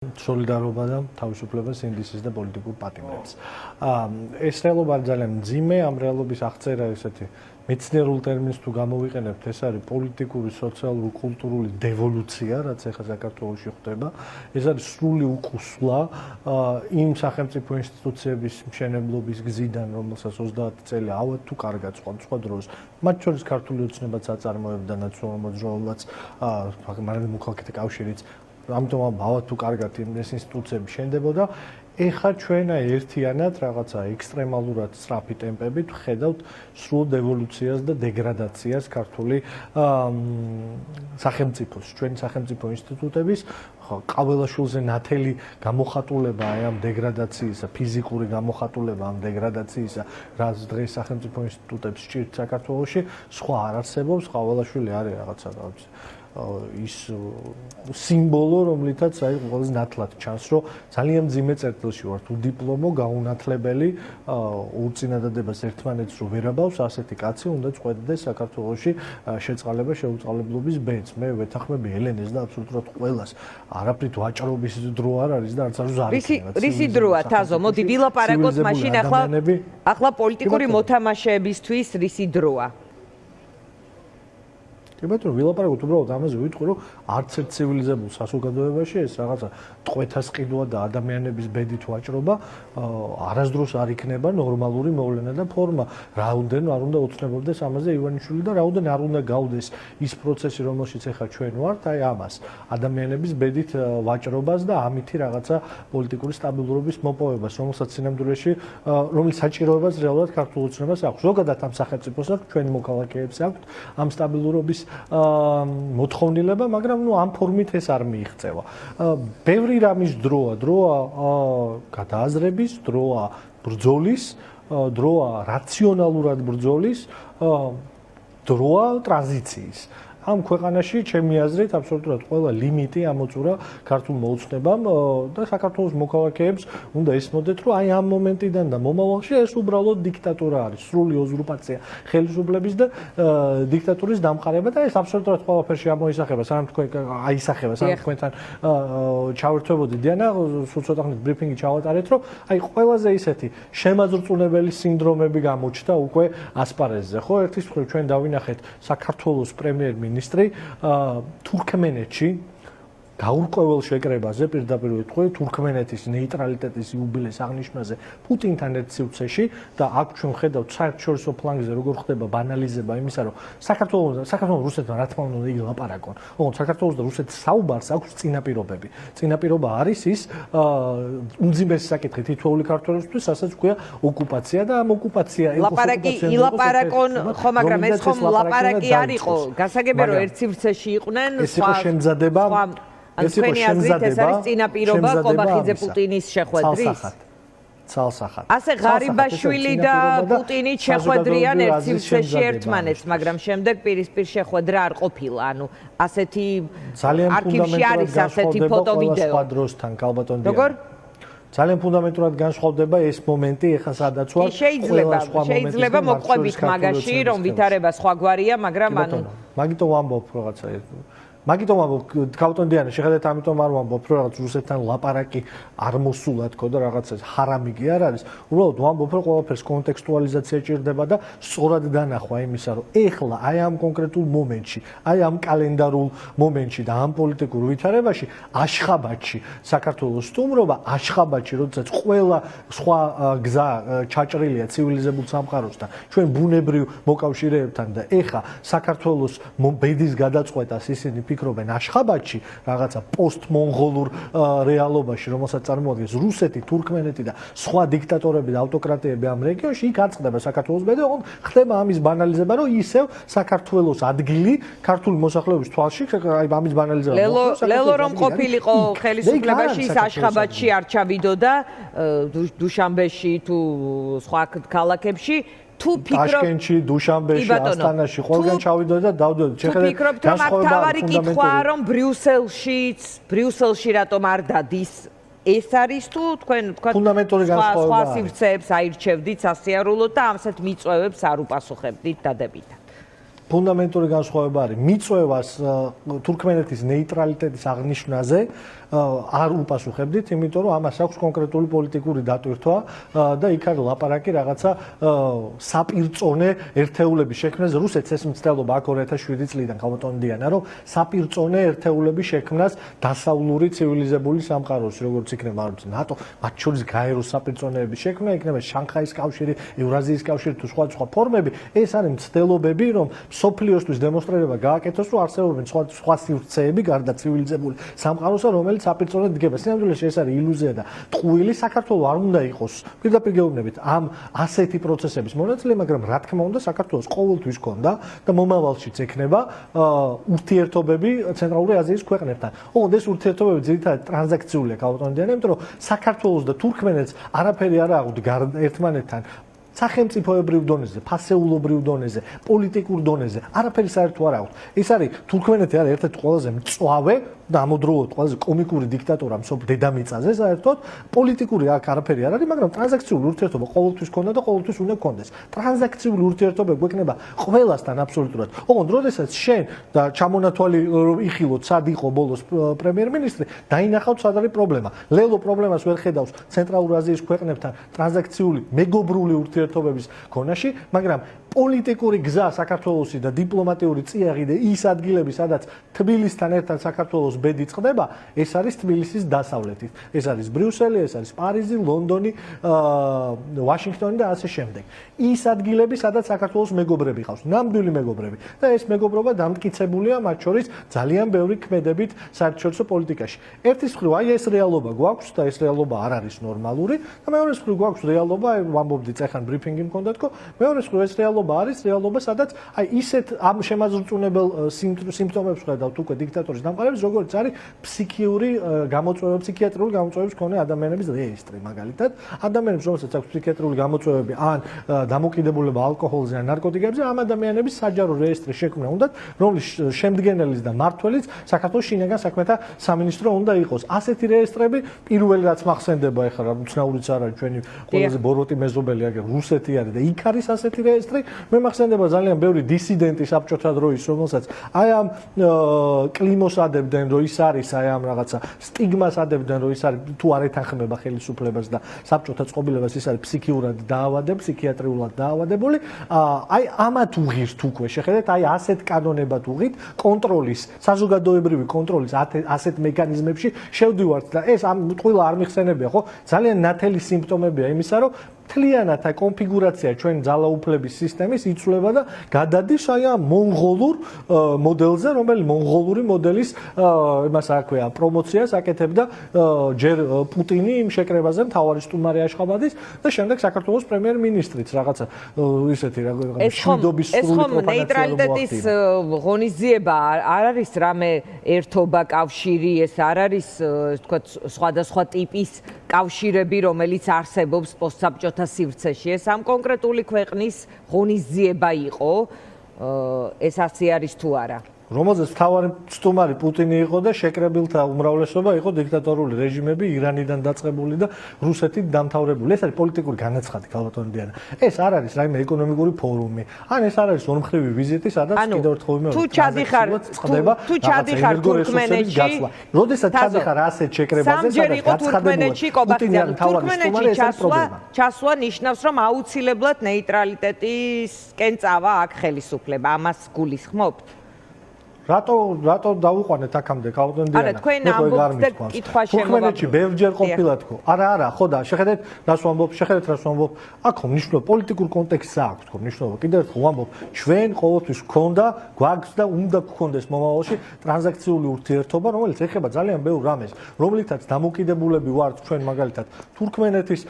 სოლიდარობა და თავისუფლებას ინდისის და პოლიტიკურ პატიმრებს. ეს რეალობა ძალიან მძიმე, ამ რეალობის აღწერა ესეთი მეცნიერულ ტერმინს თუ გამოვიყენებთ, ეს არის პოლიტიკური, სოციალური, კულტურული დევოლუცია, რაც ახლა საქართველოში ხდება. ეს არის სრული უკუსვლა იმ სახელმწიფო ინსტიტუციების მშენებლობის გზიდან, რომელსაც 30 წელი ავად თუ კარგად სხვა დროს, მათ შორის ქართული ოცნებაც აწარმოებდა ნაციონალურ მოძრაობას, მაგრამ მოქალაქეთა კავშირიც ამიტომ ავად თუ კარგად ეს ინსტიტუციები შენდებოდა. ეხლა ჩვენ ერთიანად რაღაცა ექსტრემალურად სწრაფი ტემპებით ვხედავთ სრულ დევოლუციას და დეგრადაციას ქართული სახელმწიფოს, ჩვენი სახელმწიფო ინსტიტუტების ყაველაშვილზე ნათელი გამოხატულება აი ამ დეგრადაციისა, ფიზიკური გამოხატულება ამ დეგრადაციისა, რაც დღეს სახელმწიფო ინსტიტუტებს სჭირთ საქართველოში, სხვა არ არსებობს, ყაველაშვილი არის რაღაცა ის სიმბოლო, რომლითაც აი ყველაზე ნათლად ჩანს, რომ ძალიან მძიმე წერტილში ვართ, უდიპლომო, გაუნათლებელი, უწინადადებას ერთმანეთს რო ვერაბავს, ასეთი კაცი უნდა წყვეტდეს საქართველოში შეწყალება შეუწყალებლობის ბედს. მე ვეთანხმები ელენეს და აბსოლუტურად ყველას. არაფრით ვაჭრობის დრო არ არის და არც არ ზარიქნება. რისი დროა, თაზო? მოდი ვილაპარაკოთ მაშინ ახლა პოლიტიკური მოთამაშეებისთვის რისი დროა? კი ბატონო, ვილაპარაკოთ უბრალოდ ამაზე, ვიტყვი, რომ არც ერთ ცივილიზებულ საზოგადოებაში ეს რაღაცა ტყვეთას ყიდვა და ადამიანების ბედით ვაჭრობა არასდროს არ იქნება ნორმალური მოვლენა და ფორმა. რაუდენ არ უნდა ოცნებობდეს ამაზე ივანიშვილი და რაუდენ არ უნდა გავდეს ის პროცესი, რომელშიც ახლა ჩვენ ვართ, აი ამას, ადამიანების ბედით ვაჭრობას და ამითი რაღაცა პოლიტიკური სტაბილურობის მოპოვებას, რომელსაც სინამდვილეში რომლის საჭიროებას რეალურად ქართულ ოცნებას აქვს. ზოგადად ამ სახელმწიფოს აქვს, ჩვენი მოქალაქეებს აქვს ამ სტაბილურობის მოთხოვნილება, მაგრამ ამ ფორმით ეს არ მიიღწევა. ბევრი რამის დროა გადააზრების, დროა ბრძოლის, დროა რაციონალურად ბრძოლის, დროა ტრანზიციის. ამ ქვეყანაში ჩემი აზრით აბსოლუტურად ყველა ლიმიტი ამოწურა ქართულ მოუწნებამ და საქართველოს მოქალაქეებს უნდა ისმოდეთ, რომ აი ამ მომენტიდან და მომავალში ეს უბრალოდ დიქტატურა არის, სრული უზურპაცია ხელისუფლების და დიქტატურის დამყარება და ეს აბსოლუტურად ყველაფერში ამოისახება, სანამ თქვენ აისახება, სანამ თქვენთან ჩავერთვებოდი დიანა, სულ ცოტა ხნით ბრიფინგი ჩავატარეთ, რომ აი ყველაზე ისეთი შემაძრწუნებელი სინდრომები გამოჩნდა უკვე ასპარეზზე, ხო? ერთის მხრივ ჩვენ დავინახეთ საქართველოს პრემიერ-მინისტრი თურქმენეთში გაურკვეველ შეკრებაზე, პირდაპირ ვიტყვი, თურქმენეთის ნეიტრალიტეტის იუბილეს აღნიშვნაზე პუტინთან ერთ სივრცეში და აქ ჩვენ ხედავთ საერთაშორისო ფლანგზე როგორ ხდება ბანალიზება იმისა, რომ საქართველოს რუსეთთან რა თქმა უნდა ილაპარაკონ. ოღონდ საქართველოს და რუსეთის საუბარს აქვს წინაპირობები. წინაპირობა არის ის უმძიმესი საკითხი თითოეული ქართველისთვის, რასაც ქვია ოკუპაცია და ამ ოკუპაცია ილაპარაკონ, ხო, მაგრამ ეს ხომ ლაპარაკი არ იყო. გასაგებია რომ ერთ სივრცეში იყვნენ სხვა შემზადება თქვენი აზრით ეს არის წინაპირობა კობახიძე პუტინის შეხვედრის? ცალსახად. ასე ღარიბაშვილი და პუტინი შეხვედრიან ერთ სივრცეში ერთმანეთს, მაგრამ შემდეგ პირისპირ შეხვედრა არ ყოფილა. ანუ ასეთი არქივში არის ასეთი ფოტო ვიდეო. როგორ? ძალიან ფუნდამენტურად განსხვავდება ეს მომენტი, ეხლა სადაც ვარ. შეიძლება მოყვებით მაგაში, რომ ვითარება სხვაგვარია, მაგრამ ანუ მაგიტომ ვამბობ რაღაცა მაგიტომ ვამბობ, კავტონდიანა, შეხედეთ, ამიტომ არ ვამბობ, რომ რაღაც რუსეთთან ლაპარაკი არ მოსულა თქო და რაღაცა ჰარამიგი არ არის. უბრალოდ ვამბობ, რომ ყველაფერს კონტექსტუალიზაცია ჭირდება და სწორად დანახვა იმისა, რომ ეხლა აი ამ კონკრეტულ მომენტში, აი ამ კალენდარულ მომენტში და ამ პოლიტიკურ ვითარებაში აშხაბადში საქართველოს სტუმრობა, აშხაბადში, როდესაც ყველა სხვა გზა ჩაჭრილია ცივილიზებულ სამყაროსთან, ჩვენ ბუნებრივ მოკავშირეებთან და ეხლა საქართველოს ბედის გადაწყვეტას ისინი ფიქრობენ აშხაბადში, რაღაცა პოსტმონღოლურ რეალობაში, რომელსაც წარმოადგენს რუსეთი, თურქმენეთი და სხვა დიქტატორები და ავტოკრატიები ამ რეგიონში, იქ არ წყდება საქართველოს ბედი, ოღონდ ხდება ამის ბანალიზება, რომ ისევ საქართველოს ადგილი ქართული მოსახლეობის თვალში, აი ამის ბანალიზება. ლელო რომ ყოფილიყო ხელისუფლებაში, ის აშხაბადში არ ჩავიდოდა, დუშანბეში თუ სხვა ქალაქებში. თუ ტაშკენტში, დუშანბეში, ასტანაში, ყველგან ჩავიდოდა და დავდოდა. შეხედეთ, თავარი კითხვაა, რომ ბრიუსელში რატომ არ დადის? ეს არის თუ თქვენ თქვა სხვა სივრცეებს აირჩევდით სასიარულოდ და ამასეთ მიწვევებს არ უპასუხებდით დადებითად? ფუნდამენტური განსხვავება არის მიწვევას თურქმენეთის ნეიტრალიტეტის აღნიშვნაზე არ უპასუხებდით, იმიტომ რომ ამას აქვს კონკრეტული პოლიტიკური დატვირთვა და იქ არის ლაპარაკი რაღაცა საპირწონე ერთეულების შექმნაზე. რუსეთს ეს მცდელობა აქ 2007 წლიდან გამოტონდიანა, რომ საპირწონე ერთეულების შექმნას დასავლური ცივილიზებული სამყაროს, როგორც იქნება ნატო, მათ შორის გაეროს საპირწონეების შექმნა, იქნება შანხაის კავშირი, ევრაზიის კავშირი თუ სხვა ფორმები. ეს არის მცდელობები, რომ სოფლიოსთვის დემონსტრირება გააკეთოს, რომ არსებობენ სხვა სივრცეები გარდა ცივილიზებული სამყაროსა, რომელიც საპირწონედ დგება. სინამდვილეში ეს არის ილუზია და ტყუილი. საქართველოს არ უნდა იყოს პირდაპირ გეუბნებით ამ ასეთი პროცესების მონაწილე, მაგრამ რა თქმა უნდა საქართველოს ყოველთვის ქონდა და მომავალშიც ექნება ურთიერთობები ცენტრალური აზიის ქვეყნებთან. ოღონდ ეს ურთიერთობები ძირითადად ტრანზაქციულია გაუტონდიანა, იმიტომ რომ საქართველოს და თურქმენეთს არაფერი არ აღვდგა ერთმანეთთან სახელმწიფოებრივ დონეზე, ფასეულობრივ დონეზე, პოლიტიკურ დონეზე, არაფერი საერთო არ აქვს. ეს არის თურქმენეთი არის ერთ-ერთი ყველაზე მწვავე და ამავდროულად ყველაზე კომიკური დიქტატორა დედამიწაზე საერთოდ. პოლიტიკური აქ არაფერი არ არის, მაგრამ ტრანზაქციული ურთიერთობა ყოველთვის ქონდა და ყოველთვის უნდა ქონდეს. ტრანზაქციული ურთიერთობა გვექნება ყველასთან აბსოლუტურად. ოღონდ როდესაც შენ და ჩამონათვალი იხილოთ, სად იყო ბოლოს პრემიერ-მინისტრი, დაინახავთ სად არის პრობლემა. ლელო პრობლემას ვერ ხედავს ცენტრალურ აზიის ქვეყნებთან ტრანზაქციული მეგობრული ურთიერთობების ქონაში, მაგრამ პოლიტიკური გზა საქართველოსი და დიპლომატიური წიაღი და ის ადგილები, სადაც თბილისთან ერთად საქართველოს ბედი წყდება, ეს არის თბილისის დასავლეთით. ეს არის ბრიუსელი, ეს არის პარიზი, ლონდონი, ვაშინგტონი და ასე შემდეგ. ის ადგილები, სადაც საქართველოს მეგობრები ყავს, ნამდვილი მეგობრები. და ეს მეგობრობა დამტკიცებულია მათ შორის ძალიან ბევრი ქმედებით საერთაშორისო პოლიტიკაში. ერთის მხრივ აი ეს რეალობა გვაქვს და ეს რეალობა არ არის ნორმალური და მეორეს მხრივ გვაქვს რეალობა, ვამბობდი წეხან ბრიფინგი მქონდა თქო, მეორეს მხრივ ეს რეალობა არის რეალობა, სადაც აი ისეთ ამ შემაძრწუნებელ სიმპტომებს ხედავთ უკვე დიქტატორის დამყარების, როგორც არის ფსიქიური გამოწვევა, ფსიქიატრიული გამოწვევების მქონე ადამიანების რეესტრი, მაგალითად, ადამიანებს, რომელსაც აქვს ფსიქიატრიული გამოწვევები ან დამოკიდებულება ალკოჰოლზე ან ნარკოტიკებზე, ამ ადამიანების საჯარო რეესტრი შექმნა უნდათ, რომლის შემდგენელის და მმართველიც საქართველოს შინაგან საქმეთა სამინისტრო უნდა იყოს. ასეთი რეესტრები პირველი რაც მახსენდება ეხლა რა უცნაურიც არ არის ჩვენი ყველაზე ბოროტი მეზობელი აგერ რუსეთი არის და იქ არის ასეთი რეესტრი. მე მახსენდება ძალიან ბევრი დისიდენტი საბჭოთა დროის, რომელსაც აი ამ კლიმოს ადებდნენ, რომ ის არის აი ამ რაღაცა სტიგმას ადებდნენ, რომ ის არის თუ არ ეთანხმება ხელისუფლებას და საბჭოთა წყობილებას, ის არის ფსიქიურად დაავადებული, ფსიქიატრიულად დაავადებული. აი ამათ უღირთ უკვე შეხედეთ, აი ასეთ კანონებად უღირთ კონტროლის, საზოგადოებრივი კონტროლის ასეთ მექანიზმებში შევდივართ და ეს ამ ყველა არ მიხსენებია, ხო? ძალიან ნათელი სიმპტომებია იმისა, რომ მთლიანად აი კონფიგურაცია ჩვენ ძალაუფლების სისტემის იცვლება და გადადის აი ამ მონღოლურ მოდელზე, რომელიც მონღოლური მოდელის იმას აქვეა პრომოციას აკეთებდა ჯერ პუტინი იმ შეკრებაზე მთავარი სტუმარი აშხაბადის და შემდეგ საქართველოს პრემიერ-მინისტრიც რაღაცა ისეთი მშვიდობის სრული პროპაგანდა ნეიტრალიტეტის ღონისძიება არ არის რამე ერთობა, კავშირი, ეს არ არის თქვა სხვადასხვა ტიპის კავშირები, რომელიც არსებობს პოსტსაბჭოთა სივრცეში. ეს ამ კონკრეტული ქვეყნის ღონისძიება იყო, ეს ასე არის თუ არა? რომელზეც მთავარი სტუმარი პუტინი იყო და შეკრებილთა უმრავლესობა იყო დიქტატორული რეჟიმები, ირანიდან დაწყებული და რუსეთით დამთავრებული. ეს არის პოლიტიკური განაცხადი, ქალბატონდიანა. ეს არ არის რაიმე ეკონომიკური ფორუმი. ან ეს არ არის ორმხრივი ვიზიტი, სადაც კიდევ ერთხელ ვიმეორებ, თუ ჩადიხარ თურქმენეთში, როდესაც ჩადიხარ ასეთ შეკრებაზე, სადაც თურქმენეთში, თურქმენეთში ჩასვლა ნიშნავს, რომ აუცილებლად ნეიტრალიტეტისკენ წავა აქ ხელისუფლება. ამას გულისხმობთ? რატო დავუყვანეთ აქამდე ქალბატონდიანა? არა, თქვენ ამბობთ და კითხვა შემოვაქვთ. თურქმენეთში ბევრჯერ ყოფილა თქო. არა, ხო და შეხედეთ, რას ვამბობ, აქ მნიშვნელობა პოლიტიკურ კონტექსტს აქვს თქო, მნიშვნელობა. კიდევ ერთხელ ვამბობ, ჩვენ ყოველთვის გვქონდა, გვაქვს და უნდა გქონდეს მომავალში ტრანზაქციული ურთიერთობა, რომელიც ეხება ძალიან ბევრ რამეს, რომლითაც დამოკიდებულები ვართ ჩვენ მაგალითად თურქმენეთის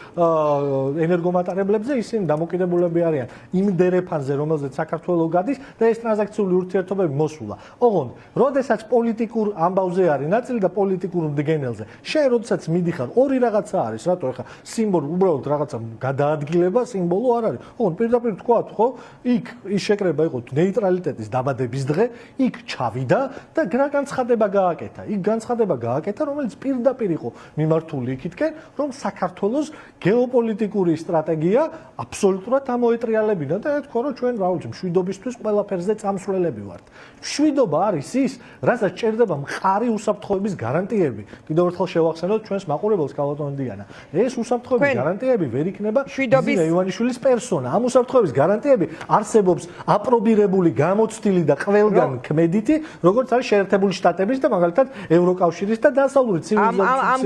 ენერგომატარებლებზე, ისინი დამოკიდებულები არიან იმ დერეფანზე, რომელზეც საქართველოს გადის და ეს ტრანზაქციული ურთიერთობები მოსულა. ოღონდ, როდესაც პოლიტიკურ ამბავზე არის ნაწილი და პოლიტიკურ მდგენელზე, შენ როდესაც მიდიხარ, ორი რაღაცა არის, რატო ეხა სიმბოლო უბრალოდ რაღაცა გადაადგილება სიმბოლო არ არის. ოღონდ პირდაპირ თქვათ, ხო, იქ ის შეკრება იყო ნეიტრალიტეტის დაბადების დღე, იქ ჩავიდა და რა განცხადება გააკეთა. იქ განცხადება გააკეთა, რომელიც პირდაპირ იყო მიმართული იქითკენ, რომ საქართველოს გეოპოლიტიკური სტრატეგია აბსოლუტურად ამოეტრიალებინა და ეთქვა, რომ ჩვენ რა ვიცი, მშვიდობისთვის ყველაფერზე წამსვლელები ვართ. მშვიდობა არის ის, რასაც ჭირდება მყარი უსაფრთხოების გარანტიები. კიდევ ერთხელ შევახსენოთ ჩვენს მაყურებელს კალათონ დიანა. ეს უსაფრთხოების გარანტიები ვერ იქნება იზინა ივანიშვილის პერსონა. ამ უსაფრთხოების გარანტიები არსებობს აპრობირებული, გამოცდილი და ყველგან ქმედითი, როგორც არის შეერთებული შტატების და მაგალითად ევროკავშირის და დასავლური ცივილიზაციის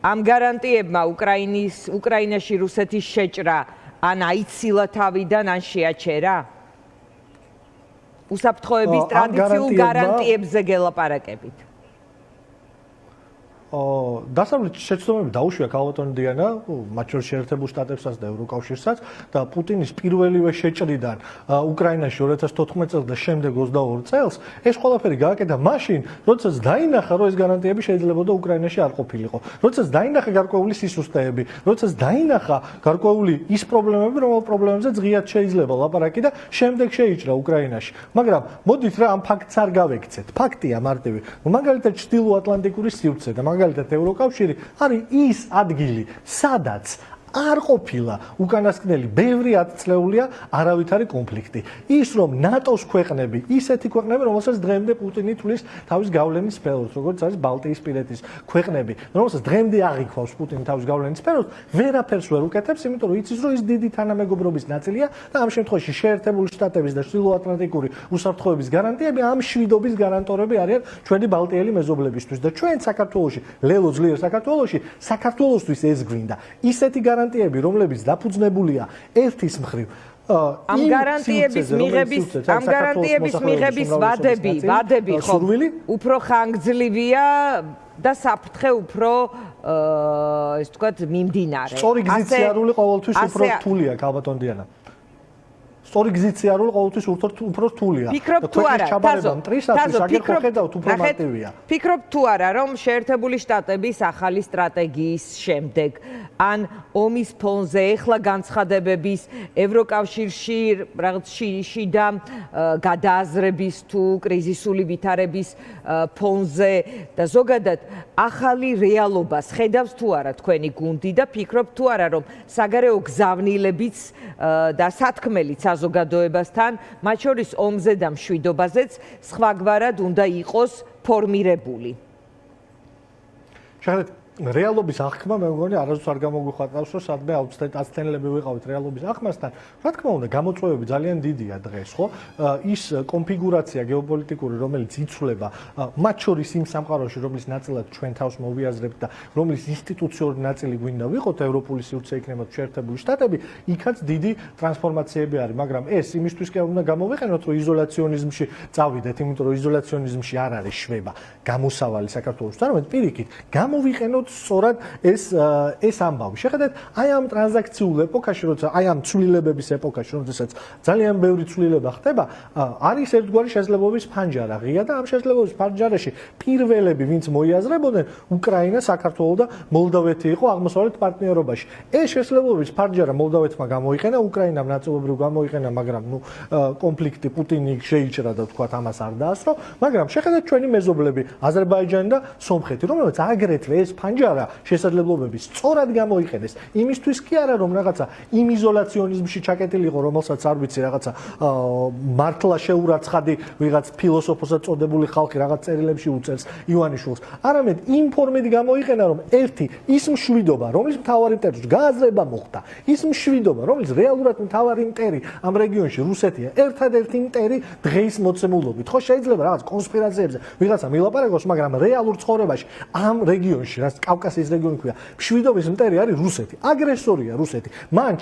ამ გარანტიებმა უკრაინაში რუსეთის შეჭრა ან აიცილა თავიდან ან შეაჩერა? უსაფრთხოების ტრადიციულ გარანტიებზე გელაპარაკებით. დასავლეთის შეცდომები დაუშვია კალათონ დიანა, მათ შორის შეერთებულ შტატებსაც და ევროკავშირსაც და პუტინის პირველივე შეჭრიდან უკრაინაში 2014 წელს და შემდეგ 22 წელს ეს ყველაფერი გააკეთა მაშინ, როდესაც დაინახა, რომ ეს გარანტიები შეიძლება უკრაინაში არ ყოფილიყო. როდესაც დაინახა გარკვეული სისუსტეები, როდესაც დაინახა გარკვეული ის პრობლემები, რომელ პრობლემებზე ღიად შეიძლება ლაპარაკი და შემდეგ შეიჭრა უკრაინაში. მაგრამ მოდით რა ამ ფაქტს არ გავექცეთ. ფაქტია მარტივი. მაგალითად ჩრდილოატლანტიკური სივრცე და მაგალითად ევროკავშირი არის ის ადგილი, სადაც არ ყოფილა უკანასკნელი ბევრი ათწლეულია არავითარი კონფლიქტი. ის რომ ნატოს ქვეყნები, ისეთი ქვეყნები, რომელსაც დღემდე პუტინი თulis თავის გავლენის სფეროს, როგორც არის ბალტიისპირეთის ქვეყნები, რომელსაც დღემდე აღიქვავს პუტინი თავის გავლენის სფეროს, ვერაფერს ვერ უკეთებს, იმიტომ რომ იცის, რომ ის დიდი თანამეგობრობის ნაწილია და ამ შემთხვევაში შეერთებული შტატების და ჩრდილოატლანტიკური უსაფრთხოების გარანტიები ამ შვიდობის გარანტორები არიან ჩვენი ბალტიელი მეზობლებისთვის და ჩვენ საქართველოში, ლელო ძლიერ საქართველოში, საქართველოსთვის ეს გვინდა. ისეთი გარანტიები, რომლებიც დაფუძნებულია ერთის მხრივ ამ გარანტიების მიღების ვადები ხო უფრო ხანგრძლივია და საფრთხე უფრო ეს თქვათ მიმდინარე. სწორი გზით სიარული ყოველთვის უფრო რთულია, კალათონ დიანა. სწორი გზით სიარული ყოველთვის უფრო რთულია. ფიქრობ თუ არა, ფიქრობ თუ არა, რომ შეერთებული შტატების ახალი სტრატეგიის შემდეგ ან ომის ფონზე ეხლა განცხადებების ევროკავშირში რაღაც შიდა გადააზრების თუ კრიზისული ვითარების ფონზე და ზოგადად ახალი რეალობას ხედავს თუ არა თქვენი გუნდი და ფიქრობ თუ არა, რომ საგარეო გზავნილებიც და სათქმელიც საზოგადოებასთან, მათ შორის ომზე და მშვიდობაზეც სხვაგვარად უნდა იყოს ფორმირებული. შეგეთ რეალობის აღქმა მე მგონი არასდროს არ გამოგვიხატავს, რომ სადმე აცდენლები ვიყავით რეალობის აღქმასთან. რა თქმა უნდა, გამოწვევები ძალიან დიდია დღეს, ხო? ის კონფიგურაცია გეოპოლიტიკური, რომელიც იცვლება, მათ შორის იმ სამყაროში, რომლის ნაწილად ჩვენ თავს მოვიაზრებთ და რომლის ინსტიტუციური ნაწილი გვინდა ვიყოთ, ევროპული სივრცე იქნება შეერთებული შტატები, იქაც დიდი ტრანსფორმაციები არის, მაგრამ ეს იმისთვის კი უნდა გამოვიყენოთ, რომ იზოლაციონიზმში წავიდეთ, იმიტომ რომ იზოლაციონიზმში არ არის შვება, გამოსავალი საქართველოს. არამედ პირიქით, გამოვიყენოთ სწორად ეს ამბავი. შეხედეთ, აი ამ ტრანზაქციულ ეპოქაში, როცა აი ამ ცვლილებების ეპოქაში, როდესაც ძალიან ბევრი ცვლილება ხდება, არის ერთგვარი შესაძლებლობის ფანჯარა ღია და ამ შესაძლებლობის ფანჯარაში პირველები, ვინც მოიაზრებოდნენ, უკრაინა, საქართველო და მოლდოვეთი იყო აღმოსავლეთ პარტნიორობაში. ეს შესაძლებლობის ფანჯარა მოლდოვეთმა გამოიყენა, უკრაინამ ნაწილობრივ გამოიყენა, მაგრამ კონფლიქტი პუტინი შეიჭრა და თქვა ამას არ დაასწრო, მაგრამ შეხედეთ ჩვენი მეზობლები, აზერბაიჯანი და სომხეთი, რომელსაც აგრეთვე ეს ფანჯარა შესაძლებლობები სწორად გამოიყენეს. იმისთვის კი არა, რომ რაღაცა იმ იზოლაციონიზმში ჩაკეტილიყო, რომელსაც არ ვიცი, რაღაცა მართლა შეურაცხადი ვიღაც ფილოსოფოსად წოდებული ხალხი რაღაც წერილებში უწერს ივანიშვილს. არამედ იმ ფორმით გამოიყენა, რომ ერთი ის მშვიდობა, რომლის მთავარი მტერი გააზრება მოხდა, ის მშვიდობა, რომლის რეალურად მთავარი მტერი ამ რეგიონში რუსეთია, ერთადერთი მტერი დღეის მოცემულობით. ხო შეიძლება რაღაც კონსპირაციებზე ვიღაცა მილაპარაკოს, მაგრამ რეალურ ცხოვრებაში ამ რეგიონში, რაც კავკასიის რეგიონი ქვია. მშვიდობის მტერი არის რუსეთი. აგრესორია რუსეთი. მან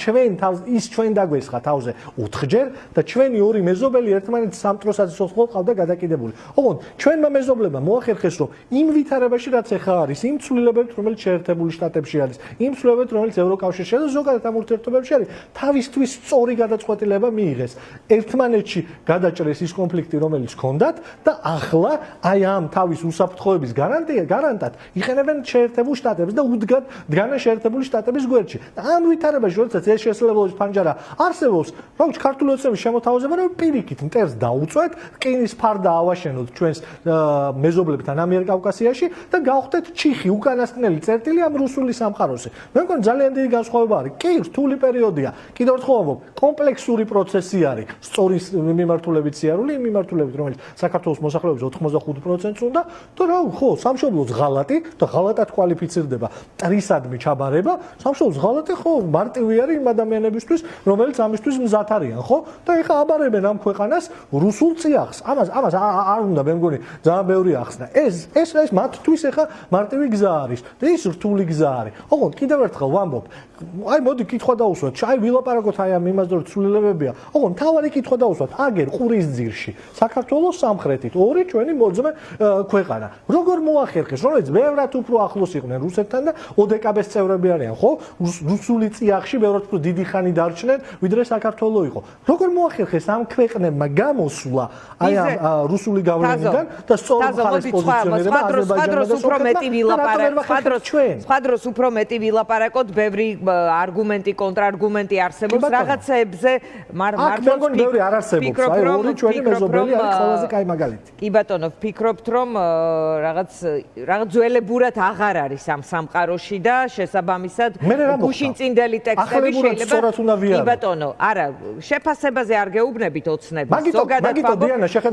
ჩვენ დაგვესხა თავზე 4ჯერ და ჩვენი ორი მეზობელი ერთმანეთს სამტროსაც სოხლო ყავდა გადაკიდებული. ოღონდ ჩვენმა მეზობლებმა მოახერხეს რომ იმ ვითარებაში რაც ახლა არის, იმ ცვლილებებით რომელიც შეერთებული შტატებში არის, იმ ცვლილებებით რომელიც ევროკავშირში არის, ზოგადად ამ ურთიერთობებში არის, თავისთვის სწორი გადაწყვეტილება მიიღეს. ერთმანეთში გადაჭრეს ის კონფლიქტი რომელიც ჰქონდათ და ახლა აი ამ თავის უსაფრთხოების გარანტად იყენებენ შეერთებულ შტატებს და უდგათ დგანა შეერთებული შტატების გვერდში. და ამ ვითარებაში როდესაც ეს შესაძლებლობის ფანჯარა არსებობს, როგორც ქართული ოცნების შემოთავაზება, რომ პირიქით მტერს დაუწვეთ, რკინის ფარდა ავაშენოთ ჩვენს მეზობლებთან ამიერკავკასიაში და გავხდეთ ჩიხი უკანასკნელი წერტილი ამ რუსული სამყაროზე. მე მგონი ძალიან დიდი განსხვავება არის. კი, რთული პერიოდია. კიდევ ერთხელ ვამბობ, კომპლექსური პროცესი არის. სწორი მიმართულებით სიარული, იმ მიმართულებით, რომელიც საქართველოს მოსახლეობის 85%-ს უნდა და რა, ხო, სამშობლოც ღალატი და ღალატად კვალიფიცირდება ტრისადმი ჩაბარება, სამშობლოც ღალატი, ხო, მარტივი არის იმ ადამიანებისთვის, რომელიც ამისთვის მზად არიან, ხო? და ეხა აბარებენ ამ ქვეყანას რუსულ წიაღს. ამას არ უნდა, მე მგონი, ძალიან ბევრი ახსნა. ეს მათთვის ეხა მარტივი გზა არის და ის რთული გზა არის. ოღონდ კიდევ ერთხელ ვამბობ, აი მოდი კითხვა დავუსვათ, აი ვილაპარაკოთ აი ამ იმას რომ ცვლილებებია. ოღონდ თავარი კითხვა დავუსვათ, აგერ ყურის ძირში, საქართველოს სამხრეთით, ორი ჩვენი მოძმე ქვეყანა. როგორ მოახერხეს, რომელიც ბევრად უფრო ახლოს იყვნენ რუსეთთან და ოდეკაბეს წევრები არიან, ხო? რუსული წიაღში ბევრად უფრო დიდი ხანი დარჩნენ, ვიდრე საქართველო იყო. როგორ მოახერხეს ამ ქვეყნებმა გამოსვლა აი ამ რუსული გავლენიდან და სწორ მხარეს პოზიციონირება აზერბაიჯანსა და სომხეთთან. სხვა დროს უფრო მეტი ვილაპარაკოთ, ბევრი არგუმენტი, კონტრარგუმენტი არსებობს რაღაცეებზე, მართლაც ბევრი არ არსებობს. აი ორი ჩვენი მეზობელი არის ყველაზე კაი მაგალითი. კი ბატონო, ვფიქრობთ, რომ რაღაც ძველებურად აღარ არის ამ სამყაროში და შესაბამისად გუშინწინდელი ტექსტები შეიძლება კი ბატონო, არა, შეფასებაზე არ გეუბნებით ოცნები. ზოგადად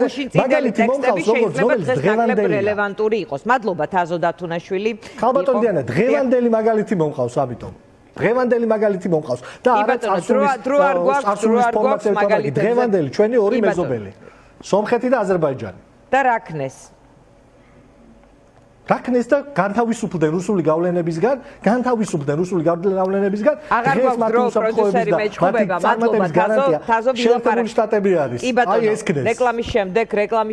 გუშინწინდელი ტექსტები შეიძლება დღესდღეობით რელევანტური იყოს. მადლობა თაზო დათუნაშვილი. ხალბატონ დიანა, დღევანდელი მაგალითი მომყავს, ამიტომ დღევანდელი მაგალითი მომყავს და არა წარსულის მაგალითი. დღევანდელი ჩვენი ორი მეზობელი, სომხეთი და აზერბაიჯანი. და რაკნეს და განთავისუფლდნენ რუსული გავლენებისგან, აღარ გვაქვს დრო პროდიუსერი მეჩხუბება, მადლობა თაზო ვილაპარაკეთ. შტატები არის. აი ეს ქნეს. რეკლამის შემდეგ